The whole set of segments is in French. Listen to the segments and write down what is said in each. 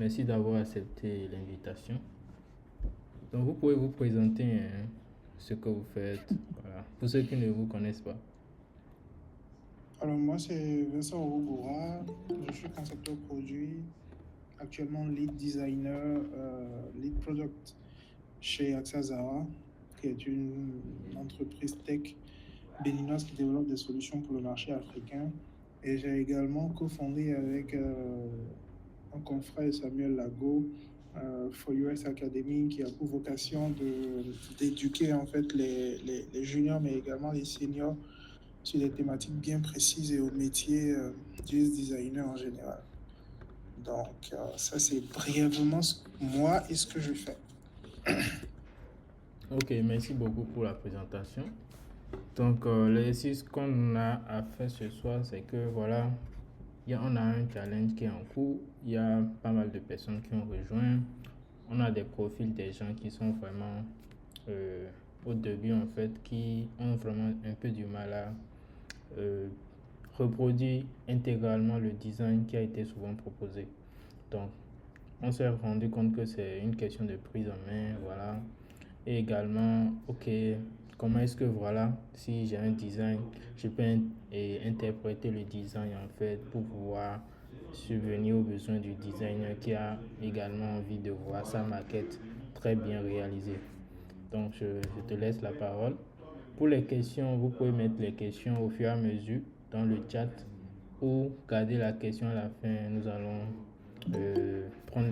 Merci d'avoir accepté l'invitation. Donc, vous pouvez vous présenter ce que vous faites, voilà, pour ceux qui ne vous connaissent pas. Alors moi c'est Vincent Orogora, je suis concepteur produit, actuellement lead designer, lead product chez AXA Zara, qui est une entreprise tech béninoise qui développe des solutions pour le marché africain. Et j'ai également cofondé avec un confrère Samuel Lago For UX Academy qui a pour vocation d'éduquer en fait les juniors mais également les seniors sur des thématiques bien précises et au métier du designer en général. Donc, ça, c'est brièvement moi et ce que je fais. Ok, merci beaucoup pour la présentation. Donc, l'exercice qu'on a à faire ce soir, c'est que voilà, on a un challenge qui est en cours. Il y a pas mal de personnes qui ont rejoint. On a des profils des gens qui sont vraiment au début, en fait, qui ont vraiment un peu du mal à euh, reproduire intégralement le design qui a été souvent proposé. Donc, on s'est rendu compte que c'est une question de prise en main, voilà. Et également, ok, comment est-ce que, voilà, si j'ai un design, je peux interpréter le design, en fait, pour pouvoir subvenir aux besoins du designer qui a également envie de voir sa maquette très bien réalisée. Donc, je te laisse la parole. Pour les questions, vous pouvez mettre les questions au fur et à mesure dans le chat ou garder la question à la fin. Nous allons prendre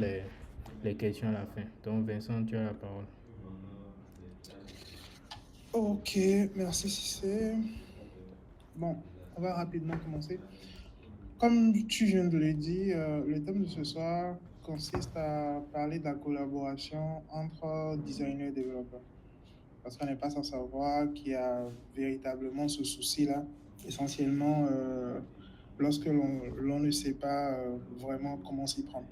les questions à la fin. Donc, Vincent, tu as la parole. Ok, merci Cissé. Bon, on va rapidement commencer. Comme tu viens de le dire, le thème de ce soir consiste à parler de la collaboration entre designers et développeurs. Parce qu'on n'est pas sans savoir qu'il y a véritablement ce souci-là, essentiellement lorsque l'on ne sait pas vraiment comment s'y prendre.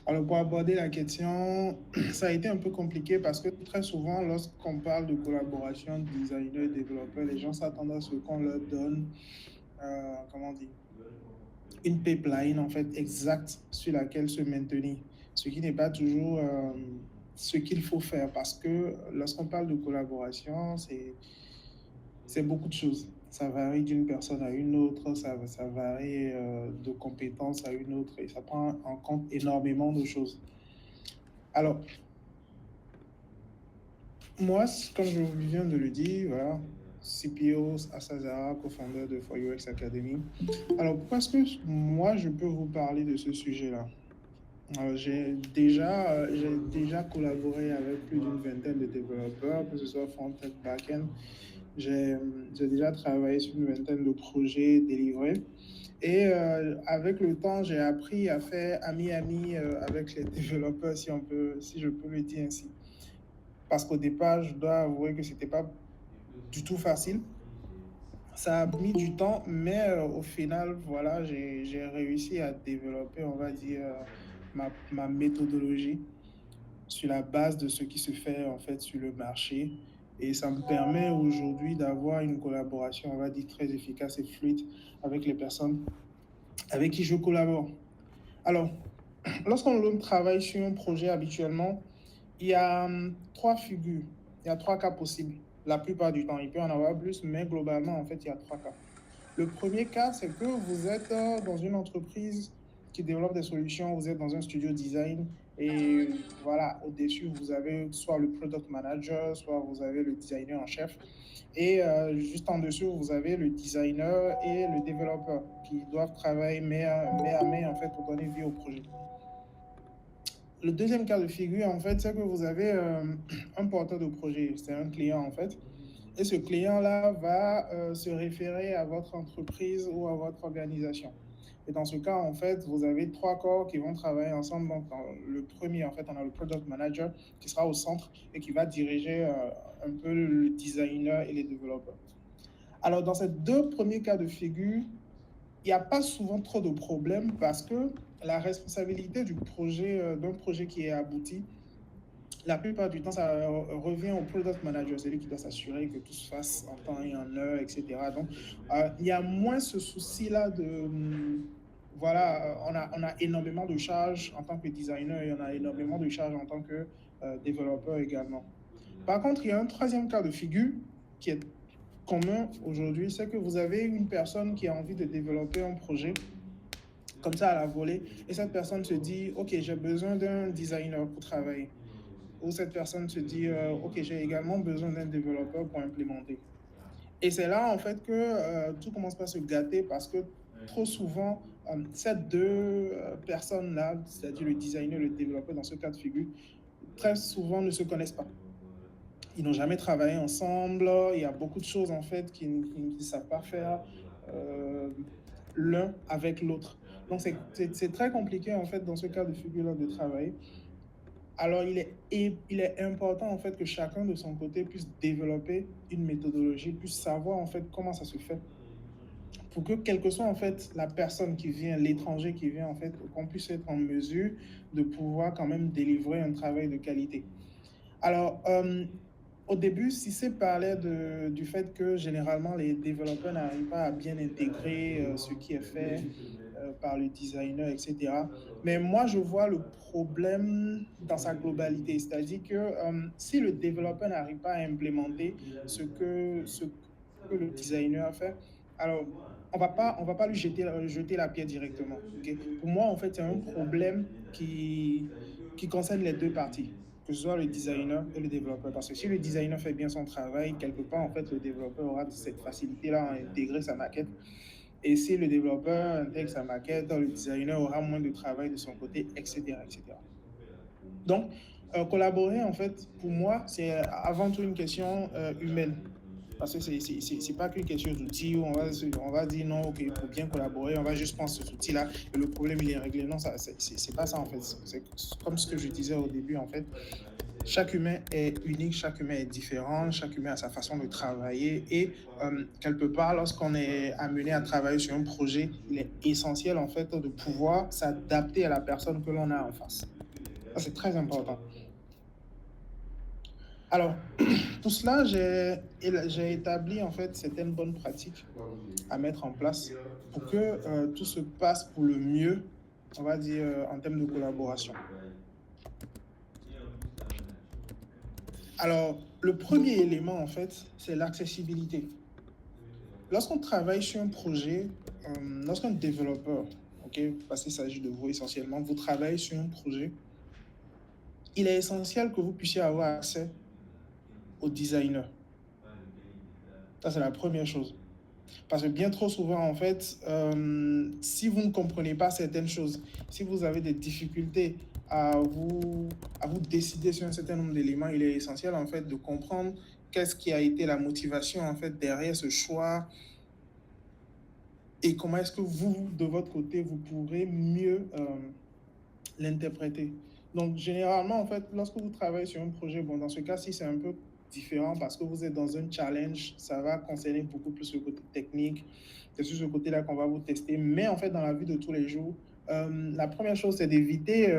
Alors, pour aborder la question, ça a été un peu compliqué parce que très souvent, lorsqu'on parle de collaboration designer-développeur, les gens s'attendent à ce qu'on leur donne, comment dire, une pipeline en fait exacte sur laquelle se maintenir, ce qui n'est pas toujours ce qu'il faut faire parce que lorsqu'on parle de collaboration, c'est beaucoup de choses. Ça varie d'une personne à une autre, ça varie de compétence à une autre et ça prend en compte énormément de choses. Alors, moi, comme je viens de le dire, voilà, CPO à Sazara, co-founder de For UX Academy. Alors, pourquoi est-ce que moi, je peux vous parler de ce sujet-là? J'ai déjà collaboré avec plus d'une vingtaine de développeurs, que ce soit front-end, back-end. J'ai j'ai déjà travaillé sur une vingtaine de projets délivrés. Et avec le temps, j'ai appris à faire ami-ami avec les développeurs, si je peux le dire ainsi. Parce qu'au départ, je dois avouer que c'était pas du tout facile. Ça a mis du temps, mais au final, voilà, j'ai réussi à développer, on va dire, ma méthodologie sur la base de ce qui se fait en fait sur le marché. Et ça me permet aujourd'hui d'avoir une collaboration, on va dire, très efficace et fluide avec les personnes avec qui je collabore. Alors, lorsqu'on travaille sur un projet habituellement, il y a trois figures, il y a trois cas possibles. La plupart du temps, il peut y en avoir plus, mais globalement, en fait, il y a trois cas. Le premier cas, c'est que vous êtes dans une entreprise qui développe des solutions, vous êtes dans un studio design et voilà, au-dessus, vous avez soit le product manager, soit vous avez le designer en chef. Et juste en dessous, vous avez le designer et le développeur qui doivent travailler main à main en fait pour donner vie au projet. Le deuxième cas de figure, en fait, c'est que vous avez un porteur de projet, c'est un client en fait. Et ce client-là va se référer à votre entreprise ou à votre organisation. Et dans ce cas, en fait, vous avez trois corps qui vont travailler ensemble. Donc, dans le premier, en fait, on a le product manager qui sera au centre et qui va diriger un peu le designer et les développeurs. Alors, dans ces deux premiers cas de figure, il n'y a pas souvent trop de problèmes parce que la responsabilité du projet, d'un projet qui est abouti, la plupart du temps, ça revient au product manager, c'est lui qui doit s'assurer que tout se fasse en temps et en heure, etc. Donc, il y a moins ce souci-là de voilà, on a énormément de charges en tant que designer et on a énormément de charges en tant que développeur également. Par contre, il y a un troisième cas de figure qui est commun aujourd'hui, c'est que vous avez une personne qui a envie de développer un projet comme ça à la volée, et cette personne se dit, OK, j'ai besoin d'un designer pour travailler. Ou cette personne se dit, OK, j'ai également besoin d'un développeur pour implémenter. Et c'est là, en fait, que tout commence par se gâter parce que trop souvent, ces deux personnes-là, c'est-à-dire le designer et le développeur dans ce cas de figure, très souvent ne se connaissent pas. Ils n'ont jamais travaillé ensemble. Il y a beaucoup de choses, en fait, qu'ils ne savent pas faire l'un avec l'autre. Donc, c'est très compliqué, en fait, dans ce cas de figure-là, de travailler. Alors, il est important, en fait, que chacun de son côté puisse développer une méthodologie, puisse savoir, en fait, comment ça se fait. Pour que, quelle que soit, en fait, la personne qui vient, l'étranger qui vient, en fait, qu'on puisse être en mesure de pouvoir quand même délivrer un travail de qualité. Alors, au début, Cissé parlait du fait que généralement les développeurs n'arrivent pas à bien intégrer ce qui est fait par le designer, etc. Mais moi, je vois le problème dans sa globalité, c'est-à-dire que si le développeur n'arrive pas à implémenter ce que le designer a fait, alors on va pas lui jeter la pierre directement. Okay? Pour moi, en fait, c'est un problème qui concerne les deux parties, que ce soit le designer et le développeur. Parce que si le designer fait bien son travail, quelque part, en fait, le développeur aura cette facilité-là à intégrer sa maquette. Et si le développeur intègre sa maquette, le designer aura moins de travail de son côté, etc. etc. Donc, collaborer, en fait, pour moi, c'est avant tout une question humaine. Parce que c'est pas qu'une question d'outils où on va dire non, ok, pour bien collaborer, on va juste prendre cet outil-là et le problème il est réglé. Non, c'est pas ça en fait. C'est comme ce que je disais au début en fait. Chaque humain est unique, chaque humain est différent, chaque humain a sa façon de travailler et quelque part, lorsqu'on est amené à travailler sur un projet, il est essentiel en fait de pouvoir s'adapter à la personne que l'on a en face. Ça, c'est très important. Alors, pour cela, j'ai établi en fait certaines bonnes pratiques à mettre en place pour que tout se passe pour le mieux, on va dire, en termes de collaboration. Alors, le premier élément, en fait, c'est l'accessibilité. Lorsqu'on travaille sur un projet, lorsqu'un développeur, ok, parce qu'il s'agit de vous essentiellement, vous travaillez sur un projet, il est essentiel que vous puissiez avoir accès au designer. Ça, c'est la première chose. Parce que bien trop souvent, en fait, si vous ne comprenez pas certaines choses, si vous avez des difficultés à vous décider sur un certain nombre d'éléments, il est essentiel, en fait, de comprendre qu'est-ce qui a été la motivation, en fait, derrière ce choix et comment est-ce que vous, de votre côté, vous pourrez mieux l'interpréter. Donc, généralement, en fait, lorsque vous travaillez sur un projet, bon, dans ce cas-ci, c'est un peu différent parce que vous êtes dans un challenge, ça va concerner beaucoup plus le côté technique, c'est sur ce côté-là qu'on va vous tester. Mais en fait, dans la vie de tous les jours, la première chose, c'est d'éviter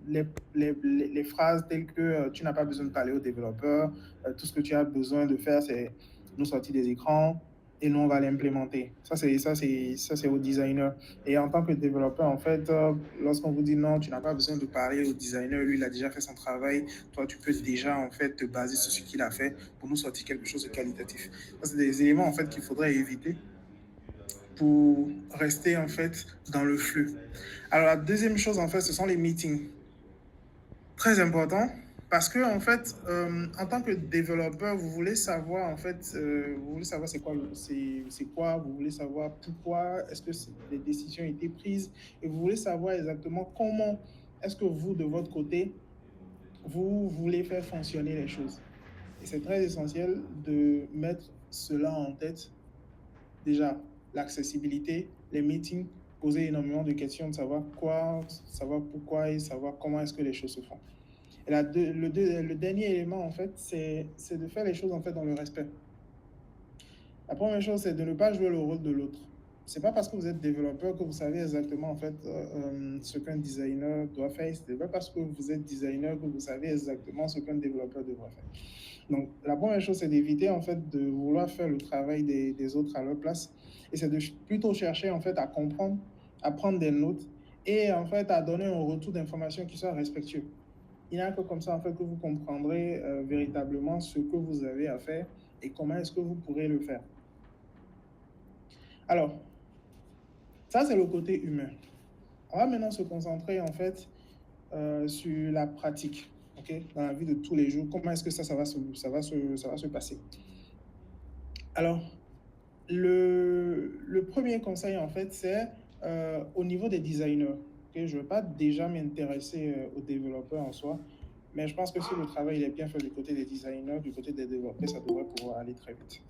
les phrases telles que tu n'as pas besoin de parler au développeur, tout ce que tu as besoin de faire, c'est nous sortir des écrans et nous, on va l'implémenter. Ça, c'est au designer. Et en tant que développeur, en fait, lorsqu'on vous dit non, tu n'as pas besoin de parler au designer, lui, il a déjà fait son travail, toi, tu peux déjà, en fait, te baser sur ce qu'il a fait pour nous sortir quelque chose de qualitatif. Ça, c'est des éléments, en fait, qu'il faudrait éviter pour rester, en fait, dans le flux. Alors, la deuxième chose, en fait, ce sont les meetings. Très important. Parce que en fait, en tant que développeur, vous voulez savoir en fait, vous voulez savoir c'est quoi, vous voulez savoir pourquoi est-ce que les décisions ont été prises et vous voulez savoir exactement comment est-ce que vous de votre côté vous voulez faire fonctionner les choses. Et c'est très essentiel de mettre cela en tête. Déjà, l'accessibilité, les meetings, poser énormément de questions, de savoir quoi, savoir pourquoi et savoir comment est-ce que les choses se font. Et le dernier élément, en fait, c'est de faire les choses en fait dans le respect. La première chose, c'est de ne pas jouer le rôle de l'autre. C'est pas parce que vous êtes développeur que vous savez exactement en fait ce qu'un designer doit faire. C'est pas parce que vous êtes designer que vous savez exactement ce qu'un développeur devrait faire. Donc, la première chose, c'est d'éviter en fait de vouloir faire le travail des autres à leur place. Et c'est de plutôt chercher en fait à comprendre à prendre des notes et en fait à donner un retour d'information qui soit respectueux. Il n'y a que comme ça en fait que vous comprendrez véritablement ce que vous avez à faire et comment est-ce que vous pourrez le faire. Alors, ça c'est le côté humain. On va maintenant se concentrer en fait sur la pratique, okay, dans la vie de tous les jours. Comment est-ce que ça va se passer? Alors, le premier conseil en fait, c'est au niveau des designers. Okay? Je ne vais pas déjà m'intéresser aux développeurs en soi, mais je pense que si le travail est bien fait du côté des designers, du côté des développeurs, ça devrait pouvoir aller très vite.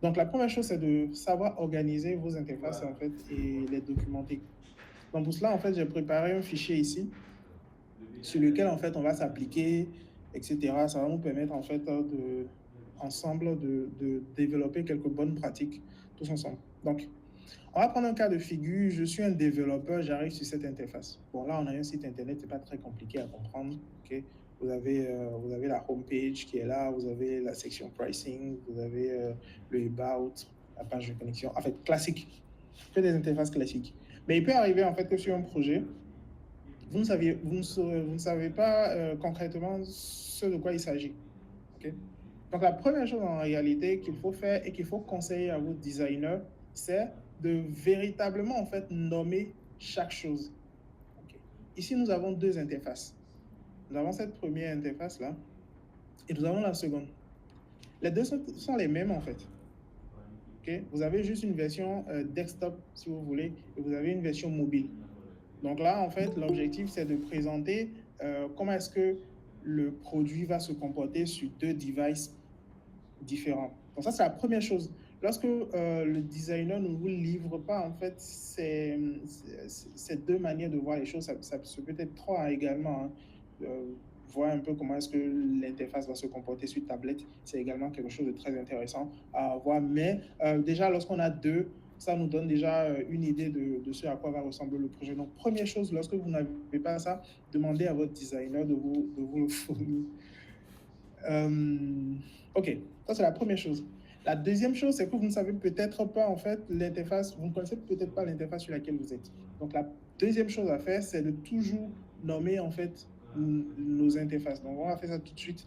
Donc la première chose, c'est de savoir organiser vos interfaces en fait et les documenter. Donc pour cela, en fait, j'ai préparé un fichier ici sur lequel en fait on va s'appliquer, etc. Ça va nous permettre en fait ensemble de développer quelques bonnes pratiques tous ensemble. Donc, on va prendre un cas de figure. Je suis un développeur, j'arrive sur cette interface. Bon, là, on a un site internet, c'est pas très compliqué à comprendre. Okay? Vous avez la homepage qui est là, vous avez la section pricing, vous avez le about, la page de connexion. En fait, classique. Que des interfaces classiques. Mais il peut arriver en fait que sur un projet, vous ne savez pas concrètement ce de quoi il s'agit. Okay? Donc la première chose en réalité qu'il faut faire et qu'il faut conseiller à vos designers, c'est de véritablement en fait nommer chaque chose. Okay. Ici, nous avons deux interfaces. Nous avons cette première interface là et nous avons la seconde. Les deux sont les mêmes en fait. Okay. Vous avez juste une version desktop si vous voulez et vous avez une version mobile. Donc là, en fait, l'objectif, c'est de présenter comment est-ce que le produit va se comporter sur deux devices différents. Donc ça, c'est la première chose. Lorsque le designer ne vous livre pas, en fait, ces deux manières de voir les choses, ça peut être trop également. Hein. Voir un peu comment est-ce que l'interface va se comporter sur tablette, c'est également quelque chose de très intéressant à voir. Mais déjà, lorsqu'on a deux, ça nous donne déjà une idée de ce à quoi va ressembler le projet. Donc, première chose, lorsque vous n'avez pas ça, demandez à votre designer de vous le fournir. Ok, ça c'est la première chose. La deuxième chose, c'est que vous ne savez peut-être pas en fait l'interface, vous ne connaissez peut-être pas l'interface sur laquelle vous êtes. Donc la deuxième chose à faire, c'est de toujours nommer en fait nos interfaces. Donc on va faire ça tout de suite.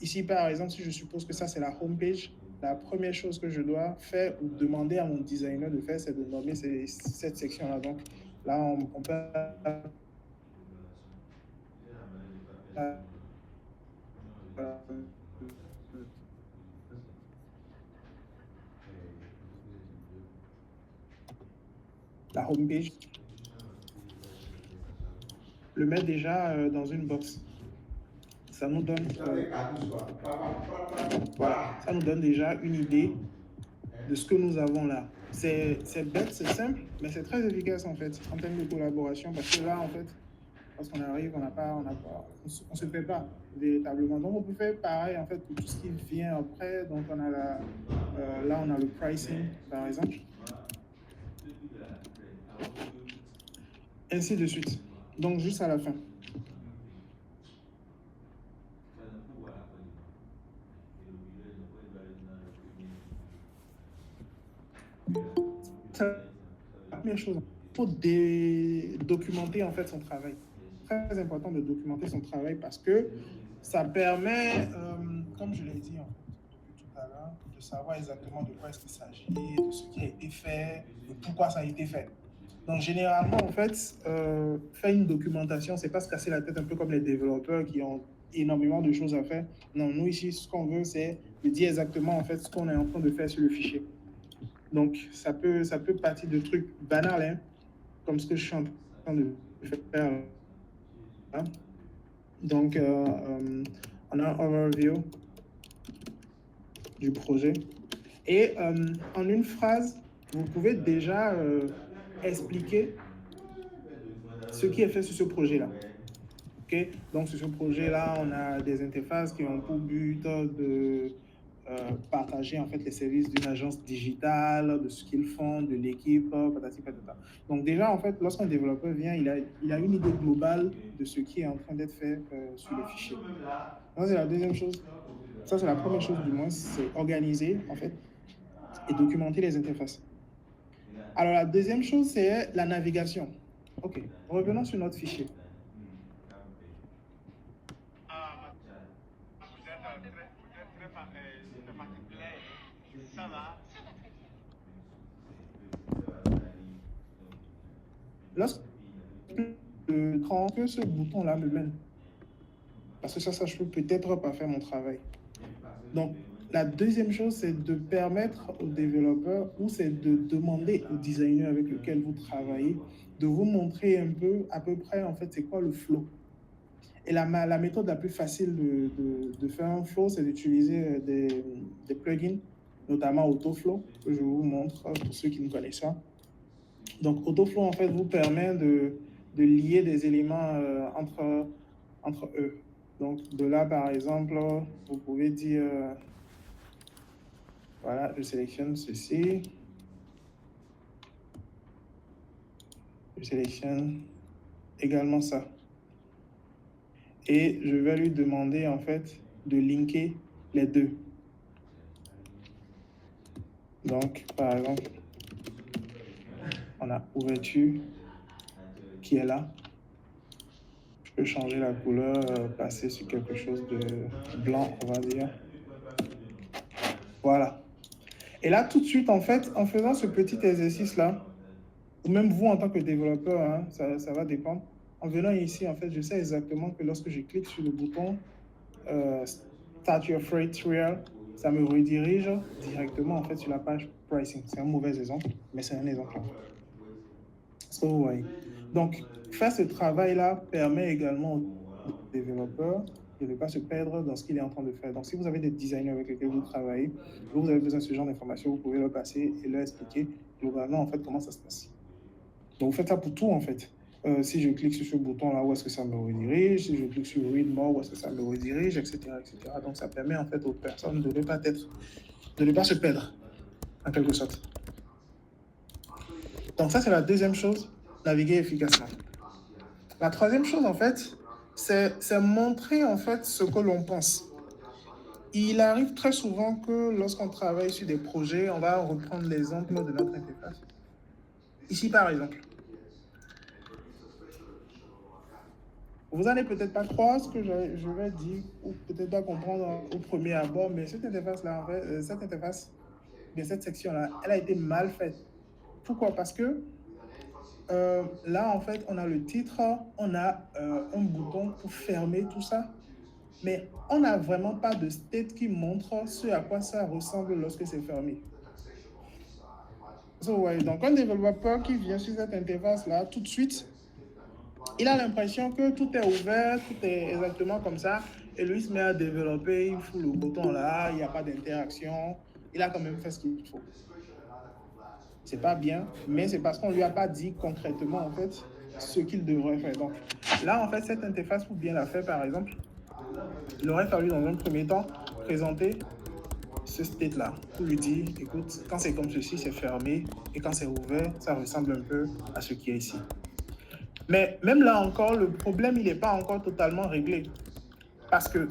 Ici par exemple, si je suppose que ça c'est la home page, la première chose que je dois faire ou demander à mon designer de faire, c'est de nommer cette section-là. Donc là, on peut la home page, le mettre déjà dans une box. Ça nous donne voilà, ça nous donne déjà une idée de ce que nous avons là. C'est bête, c'est simple, mais c'est très efficace en fait en termes de collaboration parce que là en fait, lorsqu'on arrive, on se fait pas véritablement. Donc on peut faire pareil en fait pour tout ce qui vient après. Donc on a là on a le pricing par exemple. Ainsi de suite. Donc juste à la fin. C'est la première chose. Il faut documenter en fait son travail. Très important de documenter son travail parce que ça permet, comme je l'ai dit en fait, depuis tout à l'heure, de savoir exactement de quoi est-ce qu'il s'agit, de ce qui a été fait, de pourquoi ça a été fait. Donc généralement en fait, faire une documentation, c'est pas se casser la tête un peu comme les développeurs qui ont énormément de choses à faire. Non, nous ici, ce qu'on veut, c'est de dire exactement en fait ce qu'on est en train de faire sur le fichier. Donc, ça peut partir de trucs banals, hein, comme ce que je suis en train de faire. Hein. Donc, on a un overview du projet. Et en une phrase, vous pouvez déjà expliquer ce qui est fait sur ce projet-là. Okay? Donc, sur ce projet-là, on a des interfaces qui ont pour but de partager en fait les services d'une agence digitale, de ce qu'ils font, de l'équipe, patati patata. Donc déjà en fait, lorsqu'un développeur vient, il a une idée globale de ce qui est en train d'être fait sur le fichier. Ça c'est la deuxième chose. Ça c'est la première chose du moins, c'est organiser en fait et documenter les interfaces. Alors, la deuxième chose, c'est la navigation. OK, revenons sur notre fichier. Lorsque je prends que ce bouton-là me mène, parce que ça, je peux peut-être pas faire mon travail. Donc, la deuxième chose, c'est de permettre aux développeurs ou c'est de demander aux designers avec lesquels vous travaillez de vous montrer un peu, à peu près, en fait, c'est quoi le flow. Et la méthode la plus facile de faire un flow, c'est d'utiliser des plugins, notamment Autoflow, que je vous montre pour ceux qui ne connaissent pas. Donc, Autoflow, en fait, vous permet de lier des éléments entre eux. Donc, de là, par exemple, vous pouvez dire, voilà, je sélectionne ceci. Je sélectionne également ça. Et je vais lui demander, en fait, de linker les deux. Donc, par exemple, on a ouverture qui est là. Je peux changer la couleur, passer sur quelque chose de blanc, on va dire. Voilà. Et là, tout de suite, en fait, en faisant ce petit exercice-là, ou même vous en tant que développeur, hein, ça va dépendre. En venant ici, en fait, je sais exactement que lorsque je clique sur le bouton Start Your Free Trial, ça me redirige directement en fait sur la page pricing. C'est un mauvais exemple, mais c'est un exemple. So, ouais. Donc, faire ce travail-là permet également aux développeurs de ne pas se perdre dans ce qu'il est en train de faire. Donc, si vous avez des designers avec lesquels vous travaillez, vous avez besoin de ce genre d'informations, vous pouvez leur passer et leur expliquer globalement en fait comment ça se passe. Donc, vous faites ça pour tout en fait. Si je clique sur ce bouton-là, où est-ce que ça me redirige? Si je clique sur Read More, où est-ce que ça me redirige, etc., etc. Donc, ça permet en fait aux personnes de ne pas se perdre, en quelque sorte. Donc, ça, c'est la deuxième chose, naviguer efficacement. La troisième chose, en fait, c'est montrer en fait ce que l'on pense. Il arrive très souvent que lorsqu'on travaille sur des projets, on va reprendre l'exemple de notre interface. Ici, par exemple. Vous n'allez peut-être pas croire ce que je vais dire, ou peut-être pas comprendre au premier abord, mais cette interface-là, en fait, cette section-là, elle a été mal faite. Pourquoi? Parce que là, en fait, on a le titre, on a un bouton pour fermer tout ça, mais on n'a vraiment pas de state qui montre ce à quoi ça ressemble lorsque c'est fermé. Donc, un développeur qui vient sur cette interface-là, tout de suite, il a l'impression que tout est ouvert, tout est exactement comme ça, et lui se met à développer, il fout le bouton là, il n'y a pas d'interaction, il a quand même fait ce qu'il faut. C'est pas bien, mais c'est parce qu'on lui a pas dit concrètement en fait ce qu'il devrait faire. Donc là, en fait, cette interface, pour bien la faire, par exemple, il aurait fallu dans un premier temps présenter ce state-là pour lui dire, écoute, quand c'est comme ceci, c'est fermé, et quand c'est ouvert, ça ressemble un peu à ce qui est ici. Mais même là encore, le problème, il n'est pas encore totalement réglé. Parce que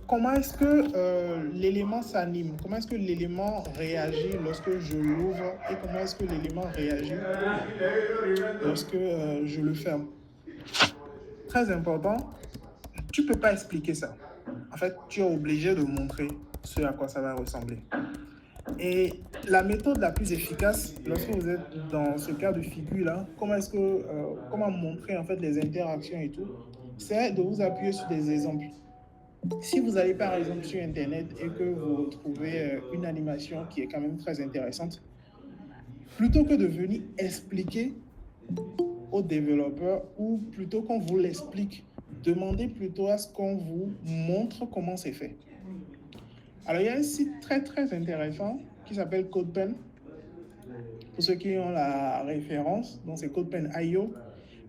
comment est-ce que l'élément s'anime? Comment est-ce que l'élément réagit lorsque je l'ouvre? Et comment est-ce que l'élément réagit lorsque je le ferme? Très important, tu ne peux pas expliquer ça. En fait, tu es obligé de montrer ce à quoi ça va ressembler. Et la méthode la plus efficace, lorsque vous êtes dans ce cas de figure-là, comment montrer en fait les interactions et tout, c'est de vous appuyer sur des exemples. Si vous allez par exemple sur Internet et que vous retrouvez une animation qui est quand même très intéressante, plutôt que de venir expliquer aux développeurs ou plutôt qu'on vous l'explique, demandez plutôt à ce qu'on vous montre comment c'est fait. Alors, il y a un site très très intéressant qui s'appelle CodePen. Pour ceux qui ont la référence, donc c'est CodePen.io,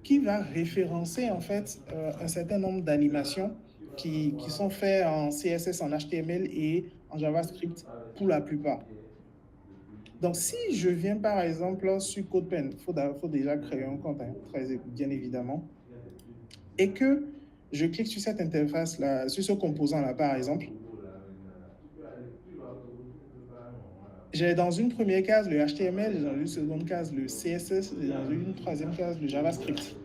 qui va référencer en fait un certain nombre d'animations qui sont faites en CSS, en HTML et en JavaScript pour la plupart. Donc, si je viens par exemple sur CodePen, il faut déjà créer un compte, hein, bien évidemment, et que je clique sur cette interface-là, sur ce composant-là par exemple, j'ai dans une première case le HTML, j'ai dans une seconde case le CSS, et dans une troisième case le JavaScript.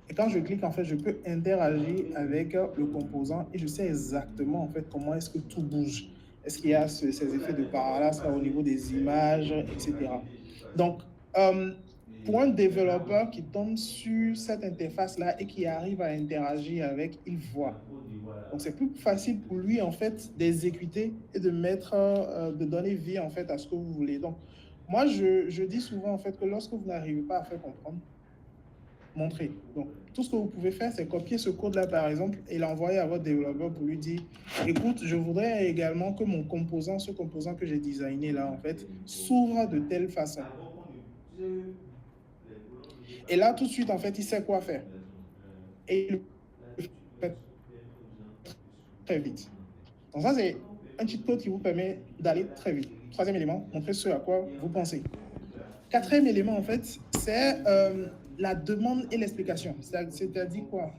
Et quand je clique, en fait, je peux interagir avec le composant et je sais exactement, en fait, comment est-ce que tout bouge. Est-ce qu'il y a ces effets de parallaxe là, au niveau des images, etc. Donc, pour un développeur qui tombe sur cette interface-là et qui arrive à interagir avec, il voit. Donc, c'est plus facile pour lui, en fait, d'exécuter et de mettre, de donner vie, en fait, à ce que vous voulez. Donc, moi, je dis souvent, en fait, que lorsque vous n'arrivez pas à faire comprendre, montrez. Donc, tout ce que vous pouvez faire, c'est copier ce code-là, par exemple, et l'envoyer à votre développeur pour lui dire, écoute, je voudrais également que mon composant, ce composant que j'ai designé là, en fait, s'ouvre de telle façon. Et là, tout de suite, en fait, il sait quoi faire. Et il le fait très vite. Donc ça, c'est un cheat code qui vous permet d'aller très vite. Troisième élément, montrer ce à quoi vous pensez. Quatrième élément, en fait, c'est la demande et l'explication. C'est-à-dire quoi?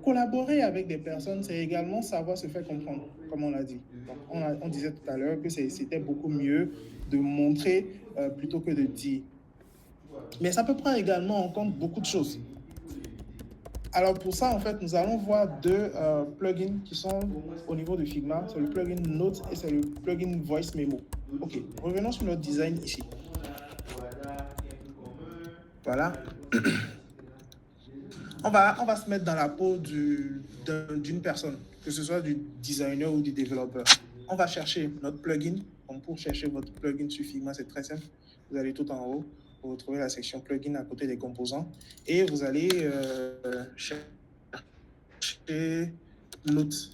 Collaborer avec des personnes, c'est également savoir se faire comprendre, comme on l'a dit. Donc, on disait tout à l'heure que c'était beaucoup mieux de montrer plutôt que de dire. Mais ça peut prendre également en compte beaucoup de choses. Alors pour ça, en fait, nous allons voir deux plugins qui sont au niveau de Figma. C'est le plugin Note et c'est le plugin Voice Memo. Ok, revenons sur notre design ici. Voilà. On va se mettre dans la peau d'une personne, que ce soit du designer ou du développeur. On va chercher notre plugin. Donc pour chercher votre plugin sur Figma, c'est très simple. Vous allez tout en haut, vous retrouvez la section plugin à côté des composants et vous allez chercher Note.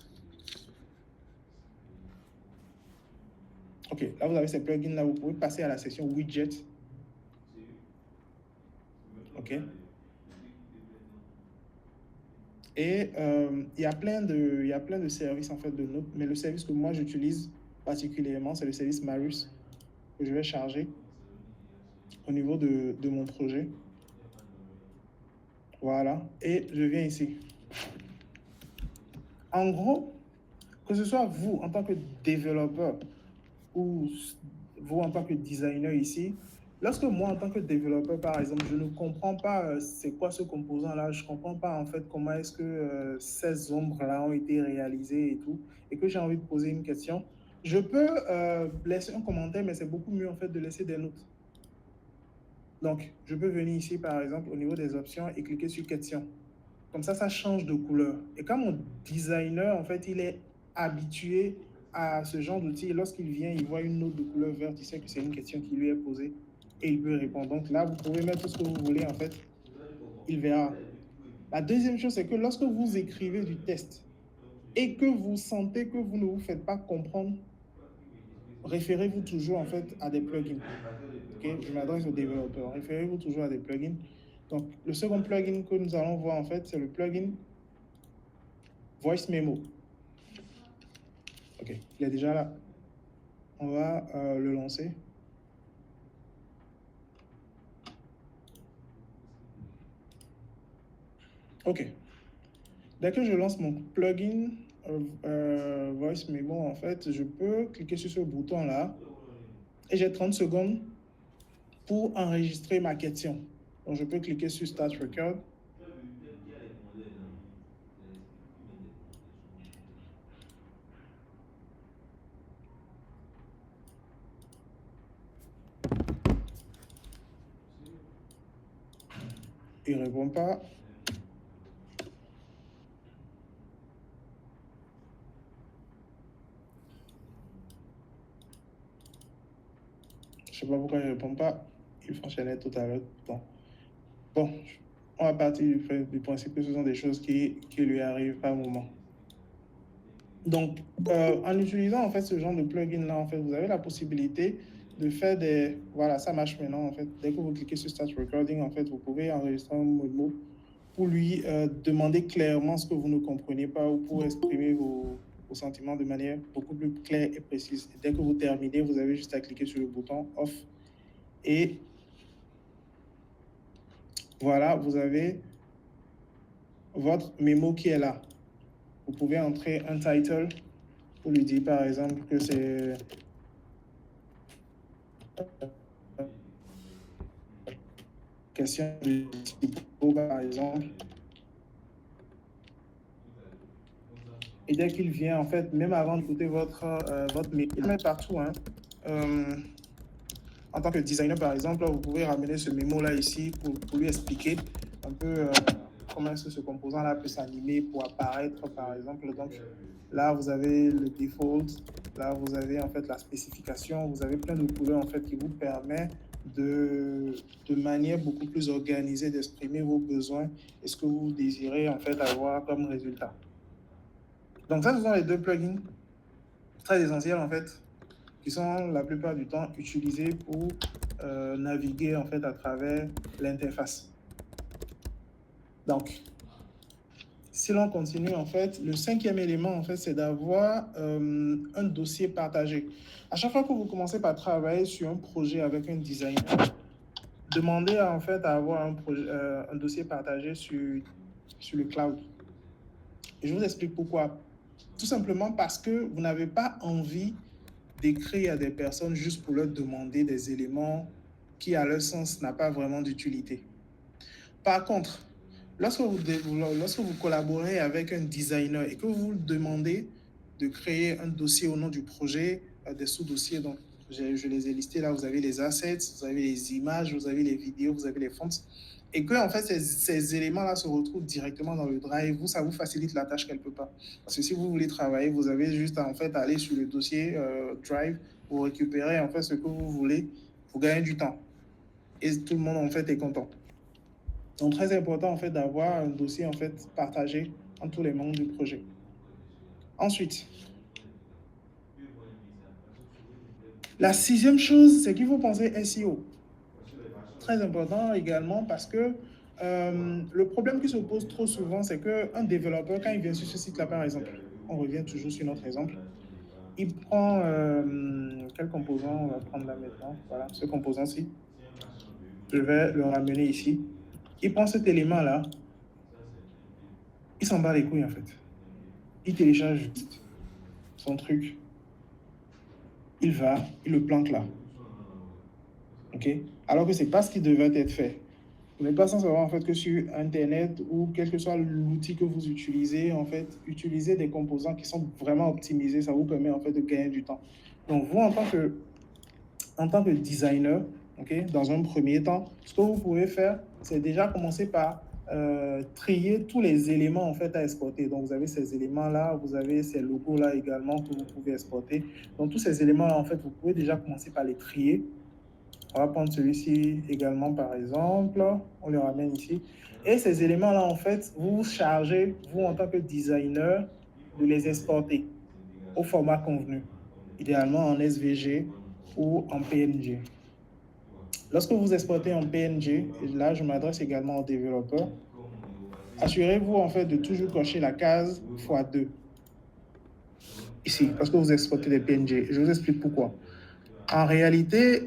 Ok, là vous avez ces plugins là, vous pouvez passer à la section widget. Ok. Et il y a plein de services en fait de Note, mais le service que moi j'utilise particulièrement, c'est le service Marus que je vais charger au niveau de mon projet. Voilà, et je viens ici. En gros, que ce soit vous en tant que développeur ou vous en tant que designer ici, lorsque moi en tant que développeur par exemple, je ne comprends pas c'est quoi ce composant là, je ne comprends pas en fait comment est-ce que ces ombres là ont été réalisées et tout, et que j'ai envie de poser une question, je peux laisser un commentaire, mais c'est beaucoup mieux en fait de laisser des notes. Donc, je peux venir ici, par exemple, au niveau des options et cliquer sur question. Comme ça change de couleur. Et quand mon designer, en fait, il est habitué à ce genre d'outil, lorsqu'il vient, il voit une note de couleur verte, il sait que c'est une question qui lui est posée et il peut répondre. Donc là, vous pouvez mettre tout ce que vous voulez, en fait, il verra. La deuxième chose, c'est que lorsque vous écrivez du test et que vous sentez que vous ne vous faites pas comprendre, référez-vous toujours, en fait, à des plugins. Okay, je m'adresse aux développeurs. Référez-vous toujours à des plugins. Donc, le second plugin que nous allons voir, en fait, c'est le plugin Voice Memo. Ok, il est déjà là. On va le lancer. Ok. Dès que je lance mon plugin Voice Memo, en fait, je peux cliquer sur ce bouton-là et j'ai 30 secondes pour enregistrer ma question. Donc, je peux cliquer sur Start Record. Il ne répond pas. Je ne sais pas pourquoi il ne répond pas. Il fonctionnait tout à l'heure. Bon, on va partir du principe que ce sont des choses qui lui arrivent par moment. Donc, en utilisant en fait ce genre de plugin-là, en fait, vous avez la possibilité de faire des... Voilà, ça marche maintenant, en fait. Dès que vous cliquez sur Start Recording, en fait, vous pouvez enregistrer un mot pour lui demander clairement ce que vous ne comprenez pas ou pour exprimer vos sentiments de manière beaucoup plus claire et précise. Et dès que vous terminez, vous avez juste à cliquer sur le bouton Off et voilà, vous avez votre mémo qui est là. Vous pouvez entrer un title pour lui dire par exemple que c'est question de typo, par exemple. Et dès qu'il vient, en fait, même avant d'écouter votre mail, il le met partout. Hein. En tant que designer, par exemple, vous pouvez ramener ce mémo-là ici pour lui expliquer un peu comment est-ce que ce composant-là peut s'animer pour apparaître, par exemple. Donc, là, vous avez le default. Là, vous avez en fait la spécification. Vous avez plein de couleurs en fait qui vous permet de manière beaucoup plus organisée d'exprimer vos besoins et ce que vous désirez en fait avoir comme résultat. Donc ça, ce sont les deux plugins très essentiels en fait qui sont la plupart du temps utilisés pour naviguer en fait à travers l'interface. Donc, si l'on continue en fait, le cinquième élément en fait, c'est d'avoir un dossier partagé. À chaque fois que vous commencez par travailler sur un projet avec un designer, demandez en fait à avoir un dossier partagé sur le cloud. Et je vous explique pourquoi. Tout simplement parce que vous n'avez pas envie d'écrire à des personnes juste pour leur demander des éléments qui, à leur sens, n'ont pas vraiment d'utilité. Par contre, lorsque vous collaborez avec un designer et que vous demandez de créer un dossier au nom du projet, des sous-dossiers, donc je les ai listés là, vous avez les assets, vous avez les images, vous avez les vidéos, vous avez les fonts, et que en fait ces éléments-là se retrouvent directement dans le drive, ça vous facilite la tâche quelque part. Parce que si vous voulez travailler, vous avez juste à en fait aller sur le dossier drive pour récupérer en fait ce que vous voulez pour gagner du temps. Et tout le monde en fait est content. Donc très important en fait d'avoir un dossier en fait partagé entre tous les membres du projet. Ensuite, la sixième chose, c'est qu'il faut penser SEO. Très important également parce que le problème qui se pose trop souvent, c'est qu'un développeur, quand il vient sur ce site-là, par exemple, on revient toujours sur notre exemple, il prend quel composant on va prendre là maintenant? Voilà, ce composant-ci. Je vais le ramener ici. Il prend cet élément-là, il s'en bat les couilles en fait. Il télécharge juste son truc, il le planque là. Ok? Alors que ce n'est pas ce qui devait être fait. Vous n'êtes pas sans savoir en fait que sur Internet ou quel que soit l'outil que vous utilisez, en fait, utilisez des composants qui sont vraiment optimisés, ça vous permet en fait de gagner du temps. Donc vous, en tant que designer, okay, dans un premier temps, ce que vous pouvez faire, c'est déjà commencer par trier tous les éléments en fait à exporter. Donc vous avez ces éléments-là, vous avez ces logos-là également que vous pouvez exporter. Donc tous ces éléments-là, en fait, vous pouvez déjà commencer par les trier. On va prendre celui-ci également, par exemple. On le ramène ici. Et ces éléments-là, en fait, vous vous chargez, vous, en tant que designer, de les exporter au format convenu, idéalement en SVG ou en PNG. Lorsque vous exportez en PNG, et là, je m'adresse également aux développeurs, assurez-vous, en fait, de toujours cocher la case x2. Ici, parce que vous exportez des PNG. Je vous explique pourquoi. En réalité,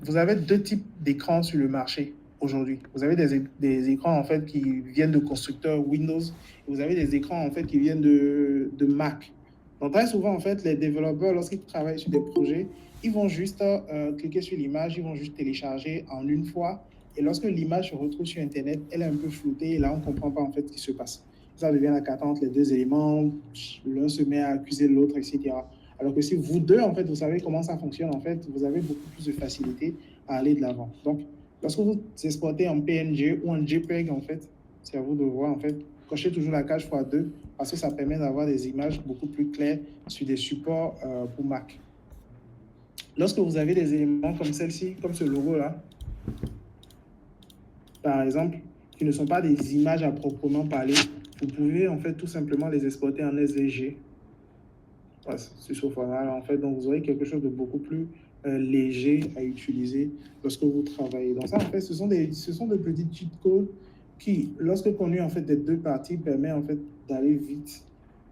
vous avez deux types d'écrans sur le marché aujourd'hui. Vous avez des écrans en fait qui viennent de constructeurs Windows et vous avez des écrans en fait qui viennent de Mac. Donc très souvent en fait, les développeurs lorsqu'ils travaillent sur des projets, ils vont juste cliquer sur l'image, ils vont juste télécharger en une fois et lorsque l'image se retrouve sur Internet, elle est un peu floutée et là on ne comprend pas en fait ce qui se passe. Ça devient la cata entre les deux éléments, l'un se met à accuser l'autre, etc. Alors que si vous deux, en fait, vous savez comment ça fonctionne, en fait, vous avez beaucoup plus de facilité à aller de l'avant. Donc, lorsque vous exportez en PNG ou en JPEG, en fait, c'est à vous de voir, en fait, cochez toujours la case x2 parce que ça permet d'avoir des images beaucoup plus claires sur des supports pour Mac. Lorsque vous avez des éléments comme celle-ci, comme ce logo-là, par exemple, qui ne sont pas des images à proprement parler, vous pouvez, en fait, tout simplement les exporter en SVG. C'est ce format-là, en fait. Donc, vous aurez quelque chose de beaucoup plus léger à utiliser lorsque vous travaillez. Donc, ça, en fait, ce sont des petits cheat codes qui, lorsque connus, en fait, des deux parties, permet, en fait, d'aller vite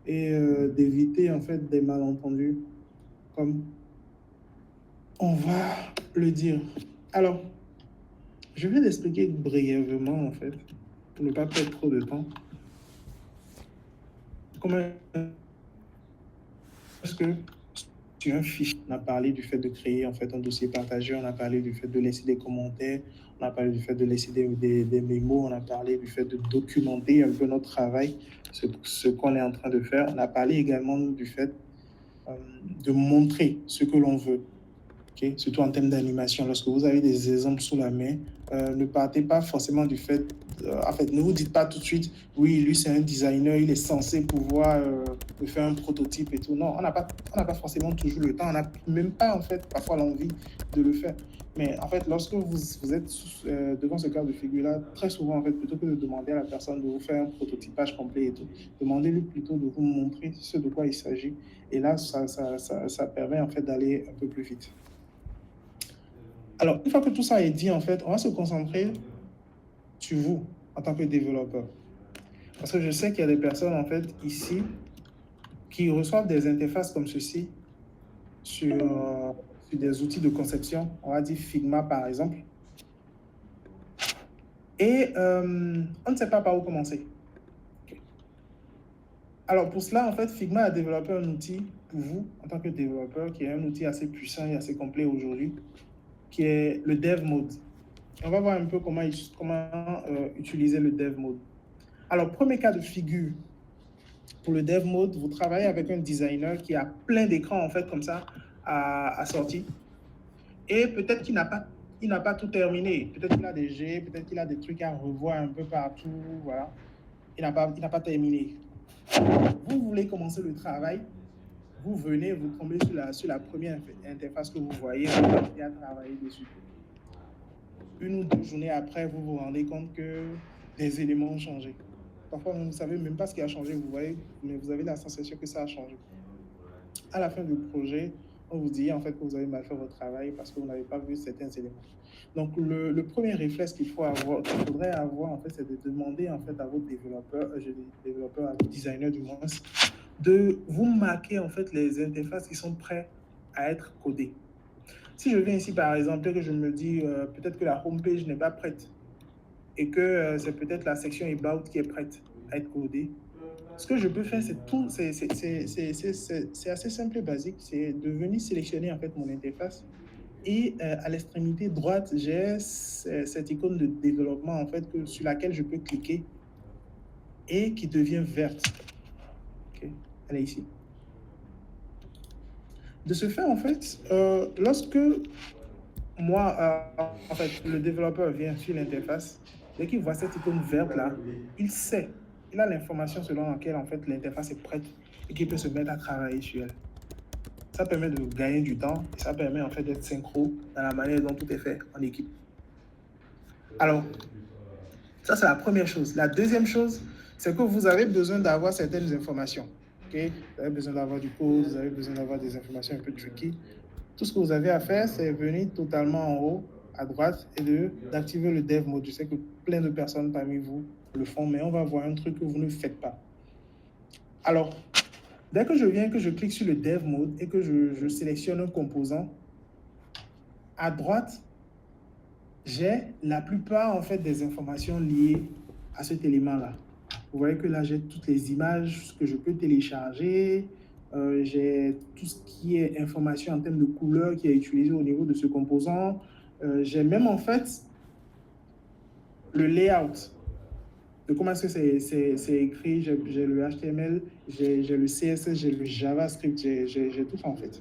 et d'éviter, en fait, des malentendus, comme on va le dire. Alors, je vais l'expliquer brièvement, en fait, pour ne pas perdre trop de temps. Comment est-ce que sur un fichier. On a parlé du fait de créer en fait un dossier partagé, on a parlé du fait de laisser des commentaires, on a parlé du fait de laisser des mémos, on a parlé du fait de documenter un peu notre travail, ce qu'on est en train de faire. On a parlé également du fait de montrer ce que l'on veut. Okay? Surtout en termes d'animation. Lorsque vous avez des exemples sous la main, ne partez pas forcément du fait, en fait, ne vous dites pas tout de suite, oui, lui c'est un designer, il est censé pouvoir faire un prototype et tout. Non, on n'a pas forcément toujours le temps, on n'a même pas en fait parfois l'envie de le faire. Mais en fait, lorsque vous êtes devant ce cas de figure-là, très souvent, en fait, plutôt que de demander à la personne de vous faire un prototypage complet et tout, demandez-lui plutôt de vous montrer ce de quoi il s'agit. Et là, ça permet en fait d'aller un peu plus vite. Alors, une fois que tout ça est dit, en fait, on va se concentrer sur vous en tant que développeur. Parce que je sais qu'il y a des personnes, en fait, ici, qui reçoivent des interfaces comme ceci sur des outils de conception, on va dire Figma, par exemple. Et on ne sait pas par où commencer. Okay. Alors, pour cela, en fait, Figma a développé un outil pour vous, en tant que développeur, qui est un outil assez puissant et assez complet aujourd'hui, qui est le Dev Mode. On va voir un peu comment utiliser le Dev Mode. Alors, premier cas de figure, pour le Dev Mode, vous travaillez avec un designer qui a plein d'écrans, en fait, comme ça, à sortir. Et peut-être qu'il n'a pas tout terminé. Peut-être qu'il a des G, peut-être qu'il a des trucs à revoir un peu partout, voilà. Il n'a pas terminé. Vous voulez commencer le travail, vous venez, vous tombez sur la première interface que vous voyez, vous commencez à travailler dessus. Une ou deux journées après, vous vous rendez compte que des éléments ont changé. Parfois, vous ne savez même pas ce qui a changé, vous voyez, mais vous avez la sensation que ça a changé. À la fin du projet, on vous dit en fait que vous avez mal fait votre travail parce que vous n'avez pas vu certains éléments. Donc, le premier réflexe qu'il faudrait avoir, en fait, c'est de demander en fait à votre développeur, à votre designer du moins, de vous marquer en fait les interfaces qui sont prêtes à être codées. Si je viens ici, par exemple, que je me dis peut-être que la homepage n'est pas prête et que c'est peut-être la section About qui est prête à être codée, ce que je peux faire, c'est assez simple et basique, c'est de venir sélectionner en fait mon interface et à l'extrémité droite, j'ai cette icône de développement en fait sur laquelle je peux cliquer et qui devient verte. Okay. Elle est ici. De ce fait, en fait, lorsque moi, en fait, le développeur vient sur l'interface, dès qu'il voit cette icône verte là, il sait, il a l'information selon laquelle en fait l'interface est prête et qu'il peut se mettre à travailler sur elle. Ça permet de gagner du temps et ça permet en fait d'être synchro dans la manière dont tout est fait en équipe. Alors, ça c'est la première chose. La deuxième chose, c'est que vous avez besoin d'avoir certaines informations. Okay? Vous avez besoin d'avoir du code, vous avez besoin d'avoir des informations un peu tricky. Tout ce que vous avez à faire, c'est venir totalement en haut, à droite, et d'activer le Dev Mode. Je sais que plein de personnes parmi vous le font, mais on va voir un truc que vous ne faites pas. Alors, dès que je viens, que je clique sur le Dev Mode et que je sélectionne un composant, à droite, j'ai la plupart en fait des informations liées à cet élément-là. Vous voyez que là, j'ai toutes les images que je peux télécharger. J'ai tout ce qui est information en termes de couleur qui est utilisé au niveau de ce composant. J'ai même en fait le layout de comment est-ce que c'est écrit. J'ai le HTML, j'ai le CSS, j'ai le JavaScript, j'ai tout en fait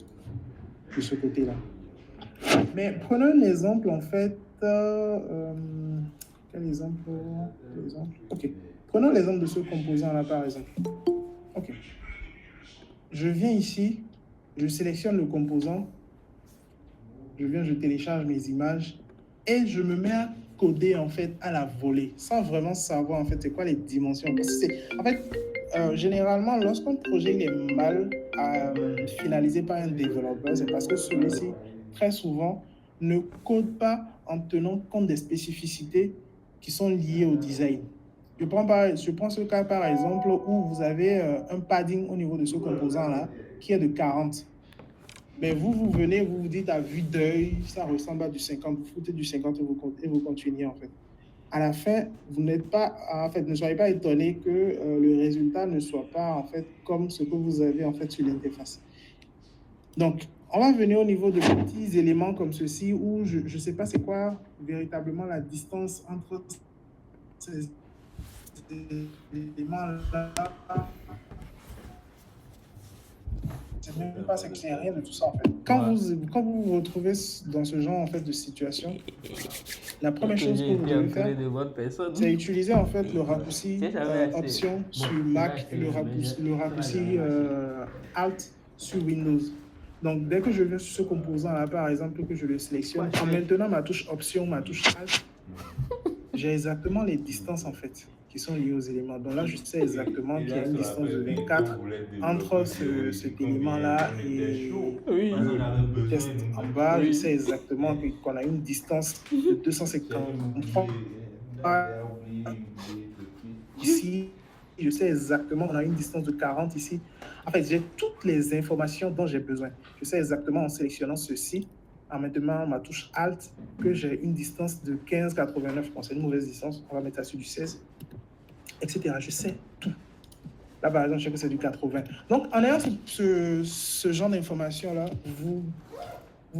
de ce côté-là. Mais prenons un exemple en fait. Quel exemple? Ok. Prenons l'exemple de ce composant-là par exemple. Ok. Je viens ici, je sélectionne le composant, je télécharge mes images et je me mets à coder en fait à la volée, sans vraiment savoir en fait c'est quoi les dimensions. En fait, généralement, lorsqu'un projet il est mal finalisé par un développeur, c'est parce que celui-ci, très souvent, ne code pas en tenant compte des spécificités qui sont liées au design. Je prends ce cas par exemple où vous avez un padding au niveau de ce composant-là qui est de 40. Mais vous venez, vous dites à vue d'œil, ça ressemble à du 50, vous foutez du 50 et vous continuez en fait. À la fin, ne soyez pas étonné que le résultat ne soit pas en fait comme ce que vous avez en fait sur l'interface. Donc, on va venir au niveau de petits éléments comme ceci où je ne sais pas c'est quoi véritablement la distance entre ces éléments-là. Je ne sais même pas ce que c'est, rien de tout ça en fait. Quand vous vous retrouvez dans ce genre en fait de situation, la première chose que vous devez faire, c'est utiliser en fait le raccourci option sur Mac et le raccourci Alt sur Windows. Donc dès que je viens sur ce composant là, par exemple, que je le sélectionne, en maintenant ma touche option, ma touche Alt, j'ai exactement les distances en fait qui sont liées aux éléments. Donc là, je sais exactement qu'il y a une distance de 24 entre cet élément-là et le test en bas. Je sais exactement qu'on a une distance de 253 ici. Je sais exactement qu'on a une distance de 40 ici. En fait, j'ai toutes les informations dont j'ai besoin. Je sais exactement en sélectionnant ceci, en maintenant ma touche Alt, que j'ai une distance de 15,89. Bon, c'est une mauvaise distance. On va mettre ça sur du 16, etc. Je sais tout. Là, par exemple, je sais que c'est du 80. Donc, en ayant ce genre d'informations-là, vous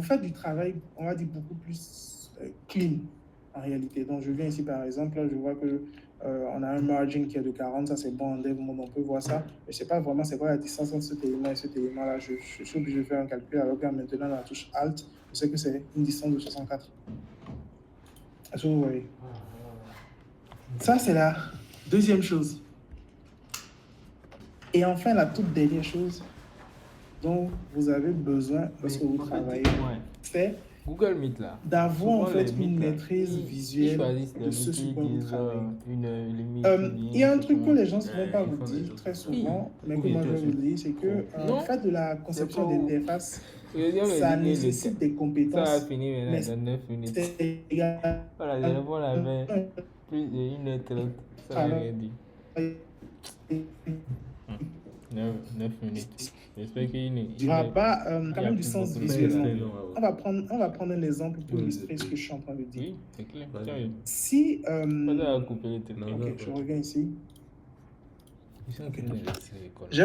faites du travail, on va dire, beaucoup plus clean, en réalité. Donc, je viens ici, par exemple, là, je vois que on a un margin qui est de 40, ça c'est bon en dev mode, on peut voir ça. Mais je ne sais pas vraiment c'est quoi la distance entre cet élément et cet élément-là. Je suis obligé de faire un calcul, alors que maintenant, dans la touche Alt, je sais que c'est une distance de 64. Est-ce que vous voyez? Ça, c'est la deuxième chose. Et enfin, la toute dernière chose dont vous avez besoin lorsque vous travaillez, c'est Google Meet là. D'avoir en fait une maîtrise visuelle de ce sur quoi vous travaillez. Il y a un truc que les gens ne vont pas vous dire très souvent, mais que moi je vais vous dire, c'est que faire de la conception d'interface, ça nécessite des compétences. Ça va finir maintenant dans 9 minutes. C'est égal. Voilà, je réponds la main. Plus de 1h30. Ça veut rien dire. 9 minutes. J'espère qu'il n'y aura pas quand même du sens visuellement. On va prendre un exemple pour illustrer ce que je suis en train de dire. Oui, c'est clair. Si. Ok, je reviens ici. Okay. J'ai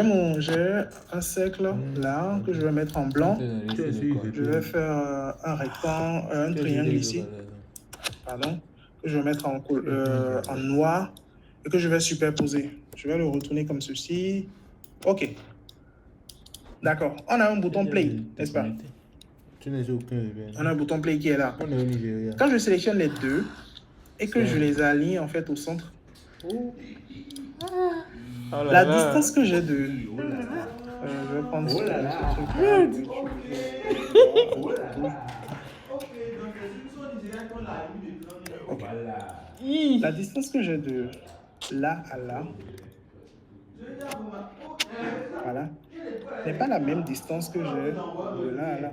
un cercle là que je vais mettre en blanc. Je vais faire un rectangle, un triangle ici. Pardon. Que je vais mettre en noir et que je vais superposer. Je vais le retourner comme ceci. Ok. D'accord. On a un bouton play, n'est-ce pas? On a un bouton play qui est là. Quand je sélectionne les deux et que je les aligne en fait au centre, la distance que j'ai de... je vais prendre ce truc. Okay. La distance que j'ai de là à là, voilà, n'est pas la même distance que j'ai de là à là.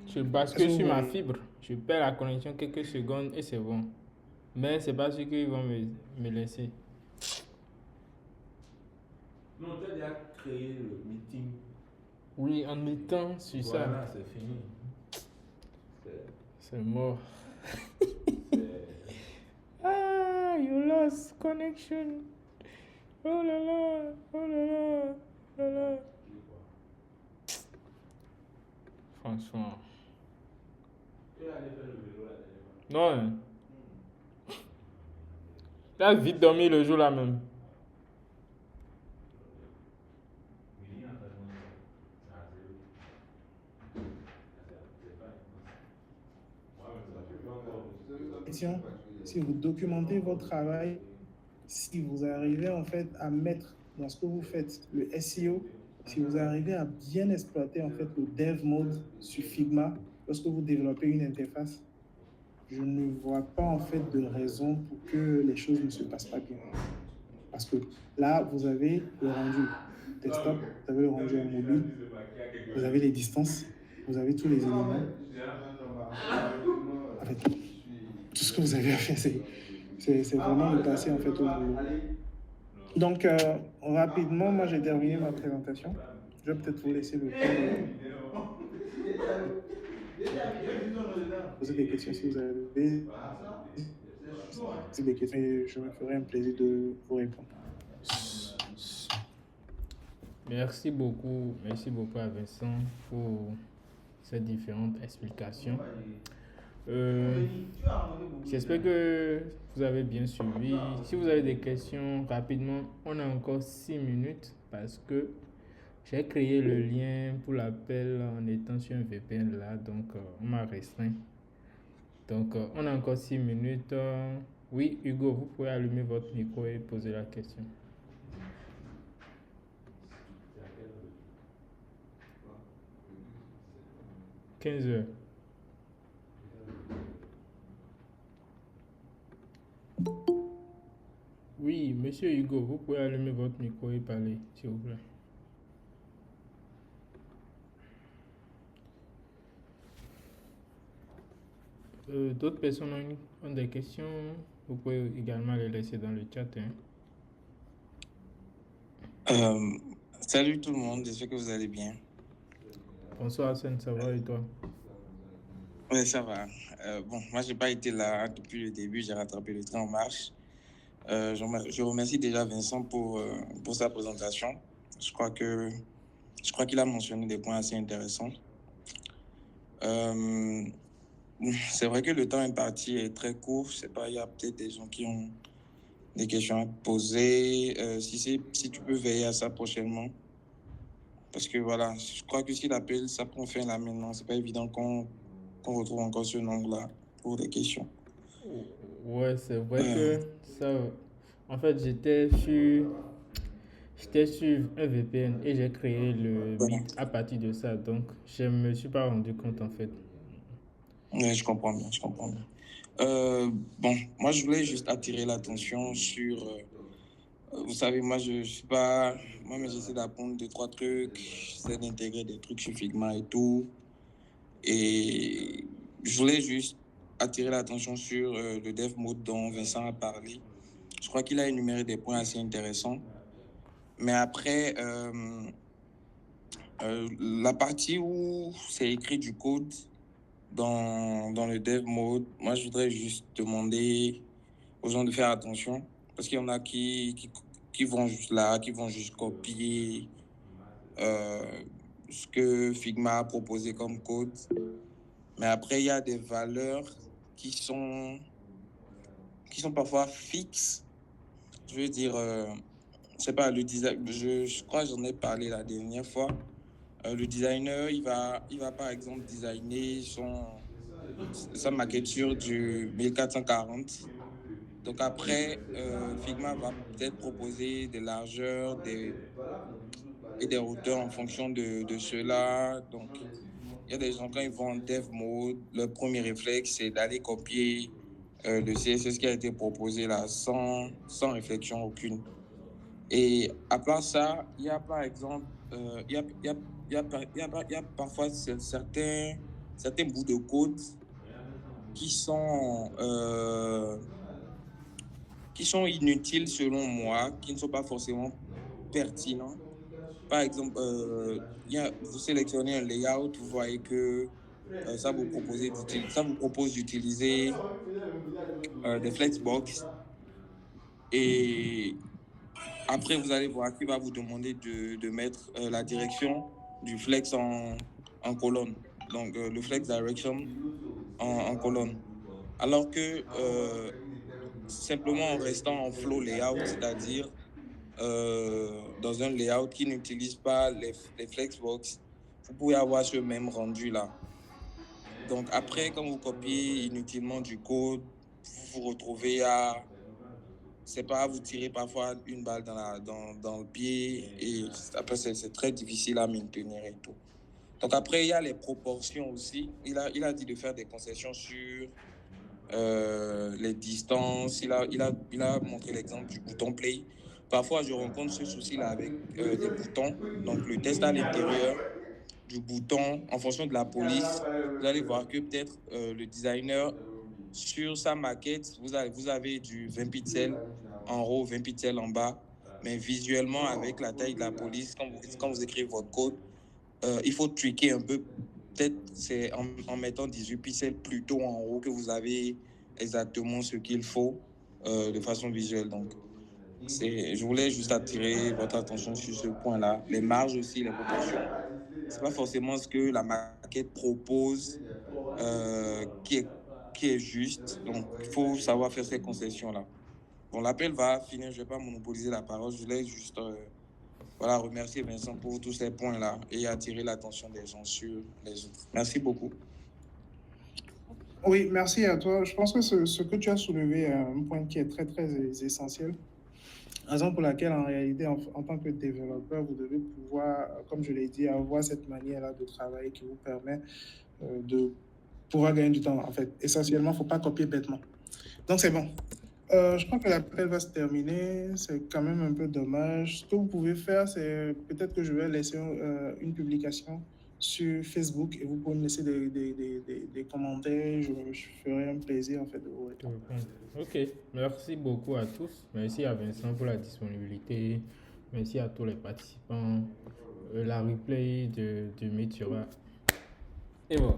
Je bascule sur ma fibre, je perds la connexion quelques secondes et c'est bon. Mais c'est pas sûr qu'ils vont me laisser. Non, tu as déjà créé le meeting. Oui, en mettant sur ça. Voilà, c'est fini. C'est mort. Ah, you lost connection. Oh là là, oh là là, oh là là. Franchement. Non. Tu as vite dormi le jour là même. Si vous documentez votre travail, si vous arrivez en fait à mettre dans ce que vous faites le SEO, si vous arrivez à bien exploiter en fait le dev mode sur Figma lorsque vous développez une interface, je ne vois pas en fait de raison pour que les choses ne se passent pas bien. Parce que là, vous avez le rendu desktop, vous avez le rendu en mobile, vous avez les distances, vous avez tous les éléments. En fait, tout ce que vous avez à faire, c'est vraiment de passer en fait au boulot. Donc, rapidement, moi j'ai terminé ma présentation. Je vais peut-être vous laisser le temps de poser des questions si vous avez des questions. Et je me ferai un plaisir de vous répondre. Merci beaucoup à Vincent pour ces différentes explications. J'espère que vous avez bien suivi. Si vous avez des questions, rapidement, on a encore 6 minutes parce que j'ai créé le lien pour l'appel en étant sur un VPN là, donc on m'a restreint. Donc on a encore 6 minutes. Oui, Hugo, vous pouvez allumer votre micro et poser la question. 15h. Oui, monsieur Hugo, vous pouvez allumer votre micro et parler, s'il vous plaît. D'autres personnes ont des questions, vous pouvez également les laisser dans le chat. Salut tout le monde, j'espère que vous allez bien. Bonsoir Hassan, ça va et toi? Oui, ça va. Bon, moi, je n'ai pas été là depuis le début, j'ai rattrapé le train en marche. Je remercie déjà Vincent pour sa présentation. Je crois qu'il a mentionné des points assez intéressants. C'est vrai que le temps imparti est très court. Je sais pas, il y a peut-être des gens qui ont des questions à te poser. Si tu peux veiller à ça prochainement. Parce que voilà, je crois que si l'appel, ça prend fin là maintenant, c'est pas évident qu'on retrouve encore ce nombre-là pour des questions. Ouais, c'est vrai que ça. En fait, j'étais sur un VPN et j'ai créé le Meet à partir de ça. Donc, je ne me suis pas rendu compte en fait. Oui, je comprends bien. Bon, moi, je voulais juste attirer l'attention sur. Vous savez, moi, je suis pas. Moi, mais j'essaie d'apprendre 2-3 trucs. J'essaie d'intégrer des trucs sur Figma et tout. Et je voulais juste attirer l'attention sur le dev mode dont Vincent a parlé. Je crois qu'il a énuméré des points assez intéressants. Mais après, la partie où c'est écrit du code dans le dev mode, moi, je voudrais juste demander aux gens de faire attention. Parce qu'il y en a qui vont juste là, qui vont juste copier ce que Figma a proposé comme code. Mais après, il y a des valeurs qui sont parfois fixes. Je veux dire, je sais pas, le design, je crois que j'en ai parlé la dernière fois. Le designer, il va par exemple designer sa maquette sur du 1440. Donc après, Figma va peut-être proposer des largeurs et des hauteurs en fonction de cela. Donc, il y a des gens, quand ils vont en dev mode, leur premier réflexe, c'est d'aller copier le CSS qui a été proposé là, sans réflexion aucune. Et à part ça, il y a par exemple, il y a parfois certains bouts de code qui sont inutiles selon moi, qui ne sont pas forcément pertinents. Par exemple, vous sélectionnez un layout, vous voyez que ça vous propose d'utiliser des flexbox. Et après, vous allez voir qu'il va vous demander de mettre la direction du flex en colonne. Donc, le flex direction en colonne. Alors que simplement en restant en flow layout, c'est-à-dire dans un layout qui n'utilise pas les flexbox, vous pouvez avoir ce même rendu-là. Donc après, quand vous copiez inutilement du code, vous vous retrouvez à vous tirer parfois une balle dans le pied et après, c'est très difficile à maintenir et tout. Donc après, il y a les proportions aussi. Il a dit de faire des concessions sur les distances. Il a montré l'exemple du bouton play. Parfois, je rencontre ce souci-là avec des boutons. Donc, le test à l'intérieur du bouton, en fonction de la police, vous allez voir que peut-être le designer, sur sa maquette, vous avez du 20 pixels en haut, 20 pixels en bas. Mais visuellement, avec la taille de la police, quand vous écrivez votre code, il faut tweaker un peu. Peut-être c'est en mettant 18 pixels plutôt en haut que vous avez exactement ce qu'il faut de façon visuelle. Donc, Je voulais juste attirer votre attention sur ce point-là. Les marges aussi, les proportions. C'est pas forcément ce que la maquette propose qui est juste. Donc, il faut savoir faire ces concessions-là. Bon, l'appel va finir. Je vais pas monopoliser la parole. Je voulais juste voilà, remercier Vincent pour tous ces points-là et attirer l'attention des gens sur les autres. Merci beaucoup. Oui, merci à toi. Je pense que ce que tu as soulevé est un point qui est très, très essentiel. Raison pour laquelle, en réalité, en tant que développeur, vous devez pouvoir, comme je l'ai dit, avoir cette manière-là de travailler qui vous permet de pouvoir gagner du temps. En fait, essentiellement, il ne faut pas copier bêtement. Donc, c'est bon. Je crois que l'appel va se terminer. C'est quand même un peu dommage. Ce que vous pouvez faire, c'est peut-être que je vais laisser une publication sur Facebook et vous pouvez me laisser des commentaires. Je ferai un plaisir en fait de vous répondre. Ok, merci beaucoup à tous. Merci à Vincent pour la disponibilité. Merci à tous les participants. La replay de Meet sera. Et voilà.